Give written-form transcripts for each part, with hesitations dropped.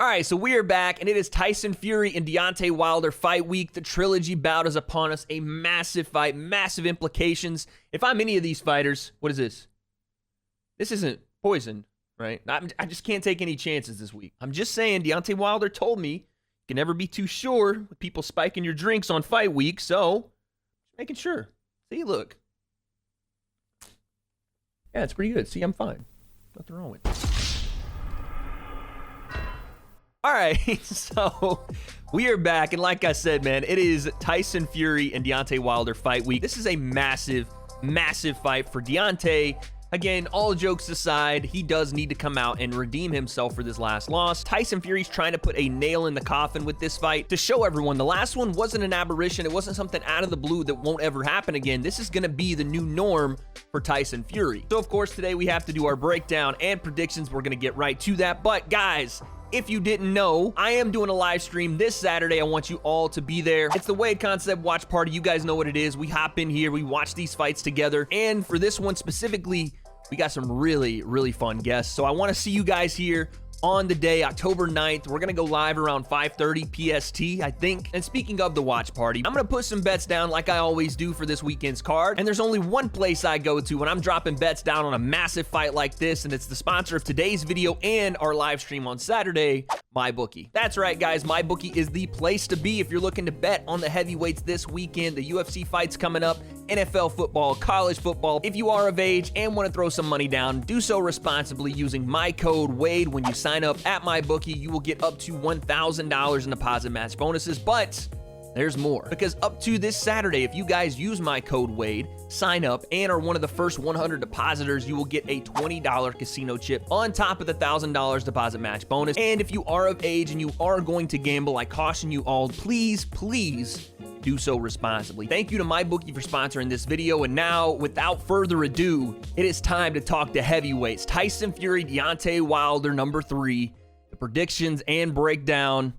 All right, so we are back, and it is Tyson Fury and Deontay Wilder fight week. The Trilogy bout is upon us. A massive fight, massive implications. If I'm any of these fighters, what is this? This isn't poison, right? I just can't take any chances this week. I'm just saying, Deontay Wilder told me you can never be too sure with people spiking your drinks on fight week, so making sure. See, look. Yeah, it's pretty good. See, I'm fine. Nothing wrong with it. All right, so we are back, and like I said, man, it is Tyson Fury and Deontay Wilder fight week. This is a massive, massive fight for Deontay. Again, all jokes aside, he does need to come out and redeem himself for this last loss. Tyson Fury's trying to put a nail in the coffin with this fight to show everyone the last one wasn't an aberration. It wasn't something out of the blue that won't ever happen again. This is going to be the new norm for Tyson Fury. So, of course, today we have to do our breakdown and predictions. We're going to get right to that. But, guys, if you didn't know, I am doing a live stream this Saturday. I want you all to be there. It's the W.A.D.E Concept Watch Party. You guys know what it is. We hop in here. We watch these fights together. And for this one specifically, we got some really, really fun guests. So I want to see you guys here on the day, October 9th. We're going to go live around 5:30 PST, I think. And speaking of the watch party, I'm going to put some bets down like I always do for this weekend's card. And there's only one place I go to when I'm dropping bets down on a massive fight like this, and it's the sponsor of today's video and our live stream on Saturday, MyBookie. That's right, guys. MyBookie is the place to be if you're looking to bet on the heavyweights this weekend. The UFC fights coming up, NFL football, college football. If you are of age and want to throw some money down, do so responsibly using my code WADE when you sign up at MyBookie. You will get up to $1,000 in deposit match bonuses, but there's more, because up to this Saturday, if you guys use my code WADE, sign up, and are one of the first 100 depositors, you will get a $20 casino chip on top of the $1,000 deposit match bonus. And if you are of age and you are going to gamble, I caution you all, please, please do so responsibly. Thank you to MyBookie for sponsoring this video. And now, without further ado, it is time to talk to heavyweights. Tyson Fury, Deontay Wilder, number 3. The predictions and breakdown.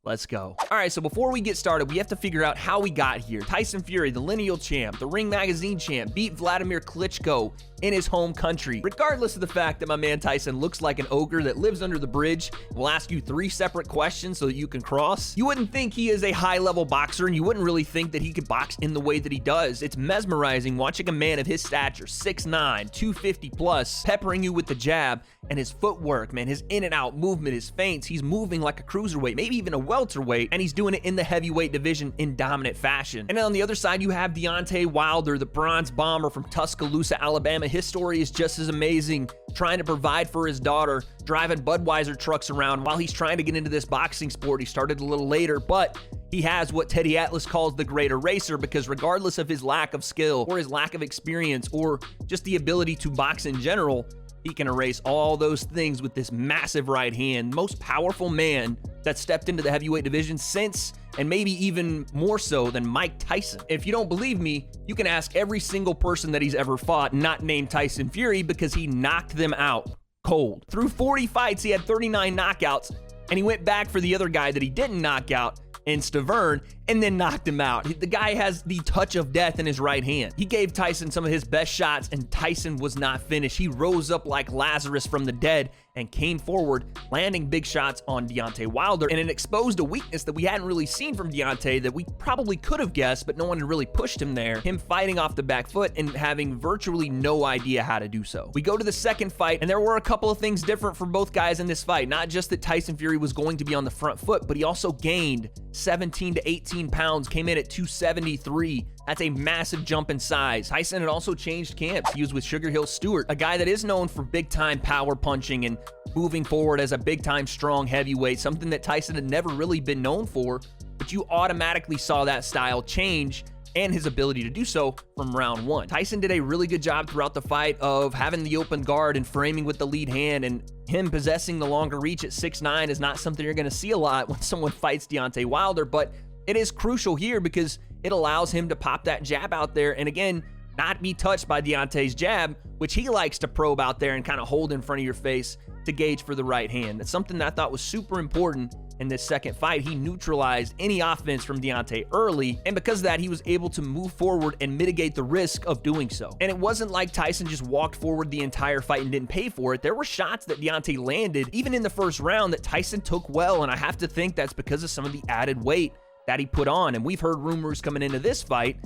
Let's go. All right, so before we get started, we have to figure out how we got here. Tyson Fury, the lineal champ, the Ring Magazine champ, beat Vladimir Klitschko in his home country. Regardless of the fact that my man Tyson looks like an ogre that lives under the bridge, will ask you 3 separate questions so that you can cross. You wouldn't think he is a high-level boxer, and you wouldn't really think that he could box in the way that he does. It's mesmerizing watching a man of his stature, 6'9", 250 plus, peppering you with the jab, and his footwork, man, his in and out movement, his feints. He's moving like a cruiserweight, maybe even a welterweight, and he's doing it in the heavyweight division in dominant fashion. And then on the other side, you have Deontay Wilder, the bronze bomber from Tuscaloosa, Alabama. His story is just as amazing, trying to provide for his daughter, driving Budweiser trucks around while he's trying to get into this boxing sport. He started a little later, but he has what Teddy Atlas calls the great eraser, because regardless of his lack of skill or his lack of experience or just the ability to box in general, he can erase all those things with this massive right hand. Most powerful man that stepped into the heavyweight division since, and maybe even more so than Mike Tyson. If you don't believe me, you can ask every single person that he's ever fought, not named Tyson Fury, because he knocked them out cold. Through 40 fights, he had 39 knockouts, and he went back for the other guy that he didn't knock out in Stavern, and then knocked him out. The guy has the touch of death in his right hand. He gave Tyson some of his best shots, and Tyson was not finished. He rose up like Lazarus from the dead and came forward, landing big shots on Deontay Wilder, and it exposed a weakness that we hadn't really seen from Deontay that we probably could have guessed, but no one had really pushed him there. Him fighting off the back foot and having virtually no idea how to do so. We go to the second fight, and there were a couple of things different for both guys in this fight. Not just that Tyson Fury was going to be on the front foot, but he also gained 17 to 18 pounds, came in at 273. That's a massive jump in size. Tyson had also changed camps. He was with Sugar Hill Stewart, a guy that is known for big-time power punching and moving forward as a big-time strong heavyweight, something that Tyson had never really been known for, but you automatically saw that style change and his ability to do so from round 1. Tyson did a really good job throughout the fight of having the open guard and framing with the lead hand, and him possessing the longer reach at 6'9" is not something you're going to see a lot when someone fights Deontay Wilder, but it is crucial here because it allows him to pop that jab out there and, again, not be touched by Deontay's jab, which he likes to probe out there and kind of hold in front of your face to gauge for the right hand. That's something that I thought was super important in this second fight. He neutralized any offense from Deontay early, and because of that, he was able to move forward and mitigate the risk of doing so. And it wasn't like Tyson just walked forward the entire fight and didn't pay for it. There were shots that Deontay landed, even in the first round, that Tyson took well, and I have to think that's because of some of the added weight that he put on. And we've heard rumors coming into this fight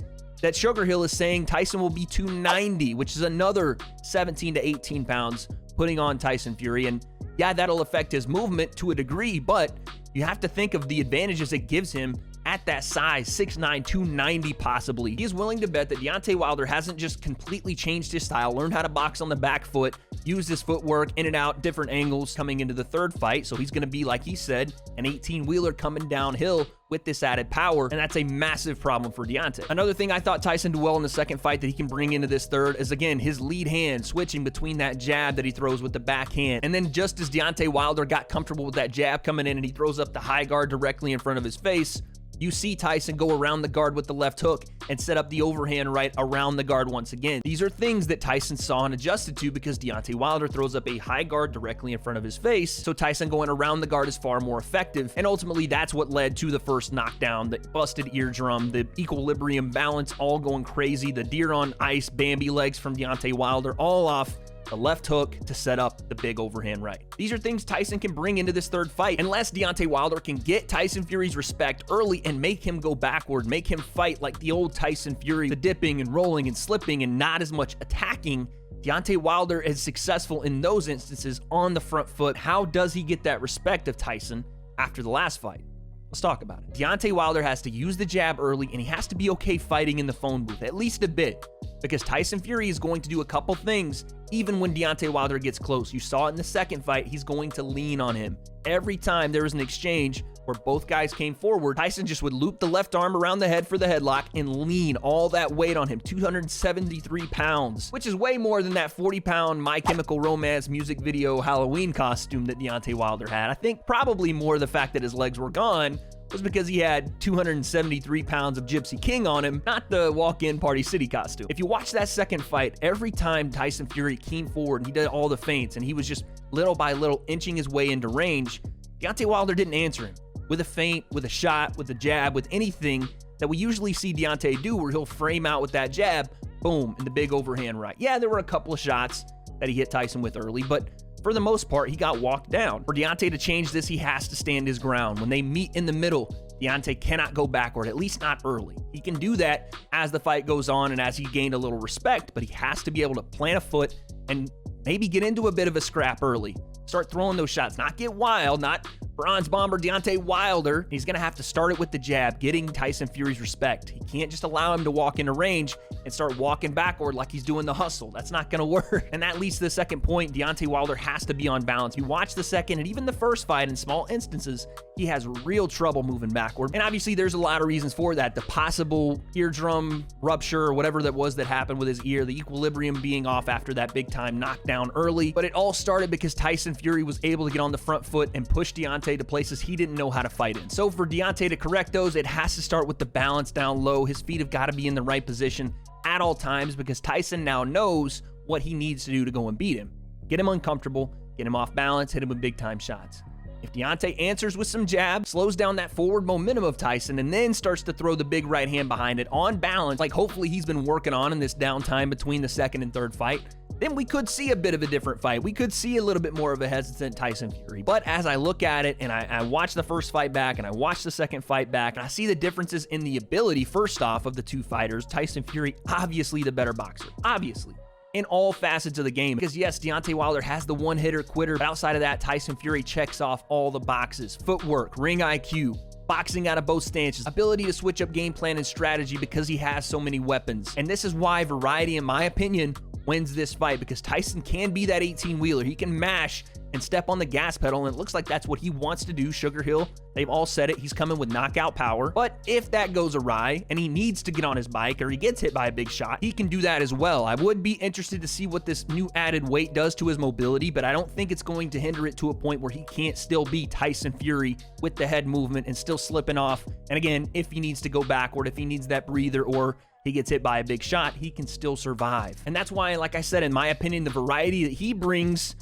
that Sugar Hill is saying Tyson will be 290, which is another 17 to 18 pounds putting on Tyson Fury. And yeah, that'll affect his movement to a degree, but you have to think of the advantages it gives him at that size, 6'9", 290 possibly. He is willing to bet that Deontay Wilder hasn't just completely changed his style, learned how to box on the back foot, used his footwork in and out, different angles coming into the third fight. So he's going to be, like he said, an 18-wheeler coming downhill with this added power, and that's a massive problem for Deontay. Another thing I thought Tyson did well in the second fight that he can bring into this third is, again, his lead hand, switching between that jab that he throws with the backhand. And then just as Deontay Wilder got comfortable with that jab coming in and he throws up the high guard directly in front of his face, you see Tyson go around the guard with the left hook and set up the overhand right around the guard once again. These are things that Tyson saw and adjusted to because Deontay Wilder throws up a high guard directly in front of his face, so Tyson going around the guard is far more effective, and ultimately that's what led to the first knockdown, the busted eardrum, the equilibrium balance all going crazy, the deer on ice Bambi legs from Deontay Wilder, all off the left hook to set up the big overhand right. These are things Tyson can bring into this third fight. Unless Deontay Wilder can get Tyson Fury's respect early and make him go backward, make him fight like the old Tyson Fury, the dipping and rolling and slipping and not as much attacking, Deontay Wilder is successful in those instances on the front foot. How does he get that respect of Tyson after the last fight? Let's talk about it. Deontay Wilder has to use the jab early, and he has to be okay fighting in the phone booth, at least a bit, because Tyson Fury is going to do a couple things even when Deontay Wilder gets close. You saw it in the second fight. He's going to lean on him. Every time there was an exchange where both guys came forward, Tyson just would loop the left arm around the head for the headlock and lean all that weight on him, 273 pounds, which is way more than that 40-pound My Chemical Romance music video Halloween costume that Deontay Wilder had. I think probably more the fact that his legs were gone was because he had 273 pounds of Gypsy King on him, not the walk-in Party City costume. If you watch that second fight, every time Tyson Fury came forward and he did all the feints and he was just little by little inching his way into range, Deontay Wilder didn't answer him with a feint, with a shot, with a jab, with anything that we usually see Deontay do, where he'll frame out with that jab, boom, and the big overhand right. Yeah, there were a couple of shots that he hit Tyson with early, but for the most part, he got walked down. For Deontay to change this, he has to stand his ground. When they meet in the middle, Deontay cannot go backward, at least not early. He can do that as the fight goes on and as he gained a little respect, but he has to be able to plant a foot and maybe get into a bit of a scrap early. Start throwing those shots, not get wild, not Bronze Bomber Deontay Wilder. He's going to have to start it with the jab, getting Tyson Fury's respect. He can't just allow him to walk into range and start walking backward like he's doing the hustle. That's not going to work. And that leads to the second point. Deontay Wilder has to be on balance. You watch the second and even the first fight, in small instances, he has real trouble moving backward. And obviously there's a lot of reasons for that. The possible eardrum rupture or whatever that was that happened with his ear, the equilibrium being off after that big time knockdown early. But it all started because Tyson Fury was able to get on the front foot and push Deontay to places he didn't know how to fight in. So for Deontay to correct those, it has to start with the balance down low. His feet have got to be in the right position at all times because Tyson now knows what he needs to do to go and beat him. Get him uncomfortable, get him off balance, hit him with big time shots. If Deontay answers with some jab, slows down that forward momentum of Tyson, and then starts to throw the big right hand behind it on balance, like hopefully he's been working on in this downtime between the second and third fight, then we could see a bit of a different fight. We could see a little bit more of a hesitant Tyson Fury. But as I look at it and I watch the first fight back and I watch the second fight back, and I see the differences in the ability, first off, of the two fighters, Tyson Fury, obviously the better boxer. Obviously. In all facets of the game. Because yes, Deontay Wilder has the one-hitter quitter, but outside of that, Tyson Fury checks off all the boxes. Footwork, ring IQ, boxing out of both stances, ability to switch up game plan and strategy because he has so many weapons. And this is why variety, in my opinion, wins this fight, because Tyson can be that 18-wheeler. He can mash and step on the gas pedal, and it looks like that's what he wants to do. Sugar Hill, they've all said it. He's coming with knockout power. But if that goes awry and he needs to get on his bike or he gets hit by a big shot, he can do that as well. I would be interested to see what this new added weight does to his mobility, but I don't think it's going to hinder it to a point where he can't still be Tyson Fury with the head movement and still slipping off. And again, if he needs to go backward, if he needs that breather, or he gets hit by a big shot, he can still survive. And that's why, like I said, in my opinion, the variety that he brings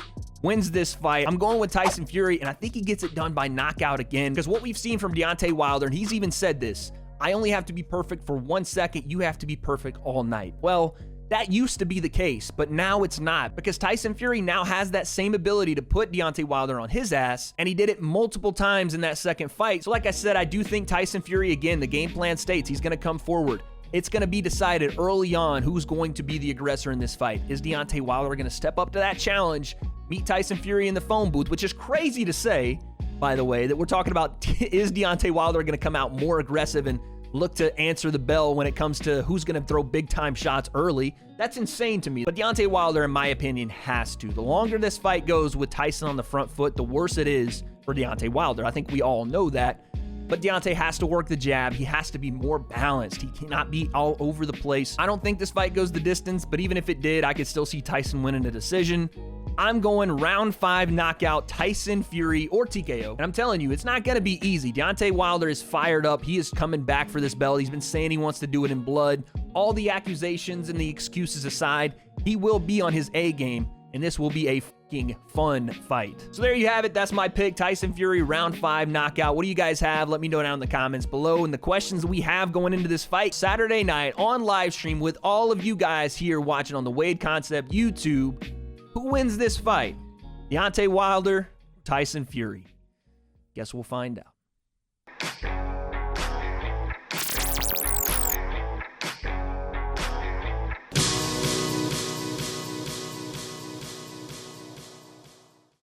wins this fight. I'm going with Tyson Fury, and I think he gets it done by knockout again, because what we've seen from Deontay Wilder, and he's even said this, I only have to be perfect for 1 second, you have to be perfect all night. Well, that used to be the case, but now it's not, because Tyson Fury now has that same ability to put Deontay Wilder on his ass, and he did it multiple times in that second fight. So like I said, I do think Tyson Fury, again, the game plan states he's going to come forward. It's going to be decided early on who's going to be the aggressor in this fight. Is Deontay Wilder going to step up to that challenge, meet Tyson Fury in the phone booth, which is crazy to say, by the way, that we're talking about, is Deontay Wilder going to come out more aggressive and look to answer the bell when it comes to who's going to throw big-time shots early? That's insane to me. But Deontay Wilder, in my opinion, has to. The longer this fight goes with Tyson on the front foot, the worse it is for Deontay Wilder. I think we all know that. But Deontay has to work the jab. He has to be more balanced. He cannot be all over the place. I don't think this fight goes the distance, but even if it did, I could still see Tyson winning a decision. I'm going round 5 knockout, Tyson Fury or TKO. And I'm telling you, it's not going to be easy. Deontay Wilder is fired up. He is coming back for this belt. He's been saying he wants to do it in blood. All the accusations and the excuses aside, he will be on his A game, and this will be a fucking fun fight. So there you have it. That's my pick, Tyson Fury, round 5 knockout. What do you guys have? Let me know down in the comments below. And the questions that we have going into this fight Saturday night on live stream with all of you guys here watching on the Wade Concept YouTube. Who wins this fight? Deontay Wilder, Tyson Fury? Guess we'll find out.